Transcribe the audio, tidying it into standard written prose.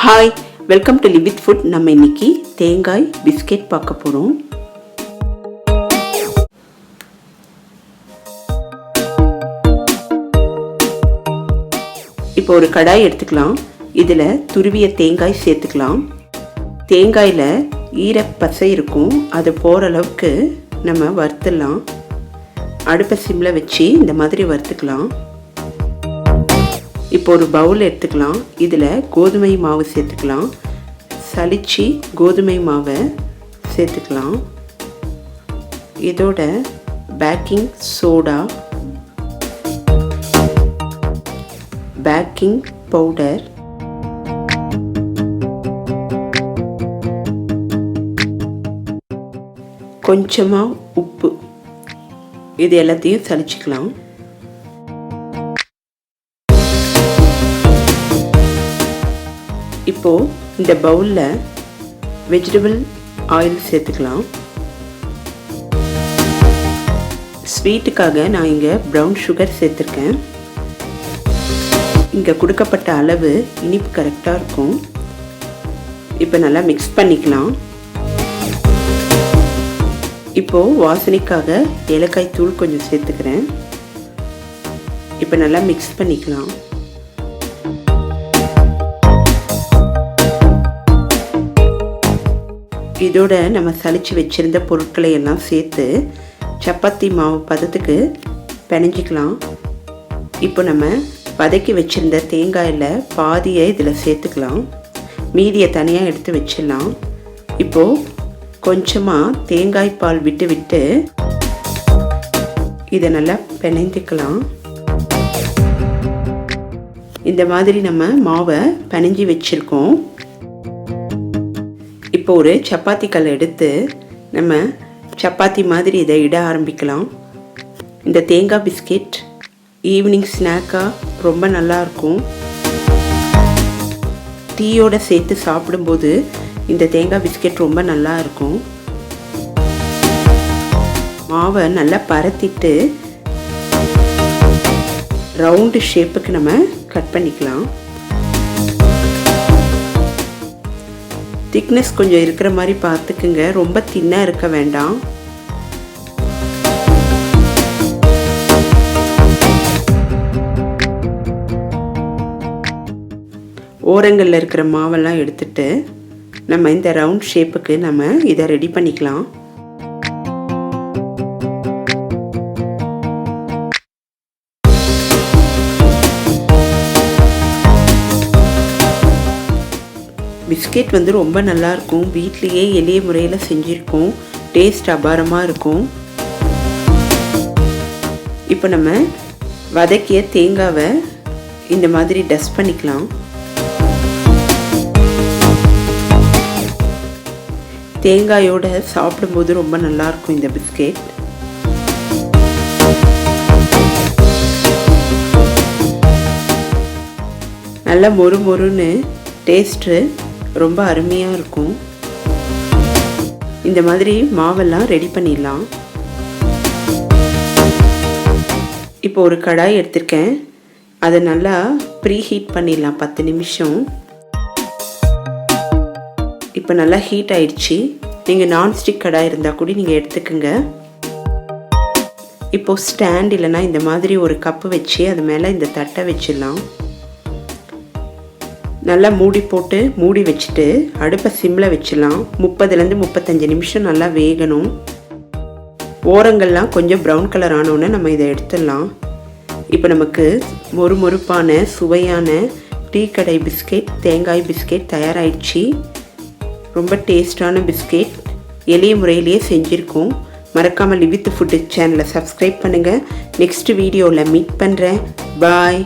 Hi, welcome to live with food. நம்ம இன்னைக்கு தேங்காய் பிஸ்கெட் பார்க்க போகிறோம். இப்போ ஒரு கடாய் எடுத்துக்கலாம். இதில் துருவிய தேங்காய் சேர்த்துக்கலாம். தேங்காயில் ஈரப்பசை இருக்கும், அது போகிற அளவுக்கு நம்ம வறுத்துடலாம். அடுப்பை சிம்மில் வச்சு இந்த மாதிரி வறுத்துக்கலாம். இப்போ ஒரு பவுல் எடுத்துக்கலாம். இதில் கோதுமை மாவு சேர்த்துக்கலாம். சலிச்சு கோதுமை மாவை சேர்த்துக்கலாம். இதோட பேக்கிங் சோடா, பேக்கிங் பவுடர், கொஞ்சமாக உப்பு, இது எல்லாத்தையும் சலிச்சுக்கலாம். இப்போது இந்த பவுலில் வெஜிடபிள் ஆயில் சேர்த்துக்கலாம். ஸ்வீட்டுக்காக நான் இங்கே ப்ரௌன் சுகர் சேர்த்துருக்கேன். இங்கே கொடுக்கப்பட்ட அளவு இனிப்பு கரெக்டாக இருக்கும். இப்போ நல்லா மிக்ஸ் பண்ணிக்கலாம். இப்போது வாசனைக்காக ஏலக்காய் தூள் கொஞ்சம் சேர்த்துக்கிறேன். இப்போ நல்லா மிக்ஸ் பண்ணிக்கலாம். இதோட நம்ம சலிச்சு வச்சுருந்த பொருட்களை எல்லாம் சேர்த்து சப்பாத்தி மாவு பதத்துக்கு பிணைஞ்சிக்கலாம். இப்போ நம்ம வதக்கி வச்சுருந்த தேங்காயில் பாதியை இதில் சேர்த்துக்கலாம். மீதியை தனியாக எடுத்து வச்சிடலாம். இப்போது கொஞ்சமாக தேங்காய் பால் விட்டு விட்டு இதை நல்லா பிணைஞ்சிக்கலாம். இந்த மாதிரி நம்ம மாவை பிணைஞ்சி வச்சுருக்கோம். இப்போ ஒரு சப்பாத்தி கல் எடுத்து நம்ம சப்பாத்தி மாதிரி இதை இட ஆரம்பிக்கலாம். இந்த தேங்காய் பிஸ்கெட் ஈவினிங் ஸ்நாக்காக ரொம்ப நல்லாயிருக்கும். டீயோடு சேர்த்து சாப்பிடும்போது இந்த தேங்காய் பிஸ்கெட் ரொம்ப நல்லா இருக்கும். மாவை நல்லா பரத்திட்டு ரவுண்டு ஷேப்புக்கு நம்ம கட் பண்ணிக்கலாம். திக்னஸ் கொஞ்சம் இருக்கிற மாதிரி பார்த்துக்குங்க, ரொம்ப தின்னாக இருக்க வேண்டாம். ஓரங்களில் இருக்கிற மாவெல்லாம் எடுத்துட்டு நம்ம இந்த ரவுண்ட் ஷேப்புக்கு நம்ம இதை ரெடி பண்ணிக்கலாம். பிஸ்கெட் ரொம்ப நல்லாயிருக்கும். வீட்லேயே எளிய முறையில் செஞ்சுருக்கோம். டேஸ்ட் அபாரமாக இருக்கும். இப்போ நம்ம வதக்கிய தேங்காவை இந்த மாதிரி டஸ்ட் பண்ணிக்கலாம். தேங்காயோட சாப்பிடும்போது ரொம்ப நல்லாயிருக்கும் இந்த பிஸ்கெட். நல்லா மொறு மொறுன்னு டேஸ்ட்டு ரொம்ப அருமையாக இருக்கும். இந்த மாதிரி மாவெல்லாம் ரெடி பண்ணிடலாம். இப்போ ஒரு கடாய் எடுத்திருக்கேன். அதை நல்லா ப்ரீ ஹீட் பண்ணிடலாம் 10 நிமிஷம். இப்போ நல்லா ஹீட் ஆயிடுச்சு. நீங்கள் நான்ஸ்டிக் கடாய் இருந்தால் கூட நீங்கள் எடுத்துக்கோங்க. இப்போது ஸ்டாண்ட் இல்லைன்னா இந்த மாதிரி ஒரு கப்பு வச்சு அது மேலே இந்த தட்டை வச்சிடலாம். நல்லா மூடி போட்டு மூடி வச்சுட்டு அடுப்பை சிம்மில் வச்சிடலாம். 30லேருந்து 35 நிமிஷம் நல்லா வேகணும். ஓரங்கள்லாம் கொஞ்சம் ப்ரௌன் கலர் ஆனோன்னு நம்ம இதை எடுத்துடலாம். இப்போ நமக்கு மொறுமொறுப்பான சுவையான டீ கடை பிஸ்கெட், தேங்காய் பிஸ்கெட் தயாராகிடுச்சு. ரொம்ப டேஸ்டான பிஸ்கெட் எளிய முறையிலேயே செஞ்சுருக்கோம். மறக்காமல் லிவ் வித் ஃபுட் சேனலை சப்ஸ்கிரைப் பண்ணுங்கள். நெக்ஸ்ட் வீடியோவில் மீட் பண்ணுறேன். பாய்.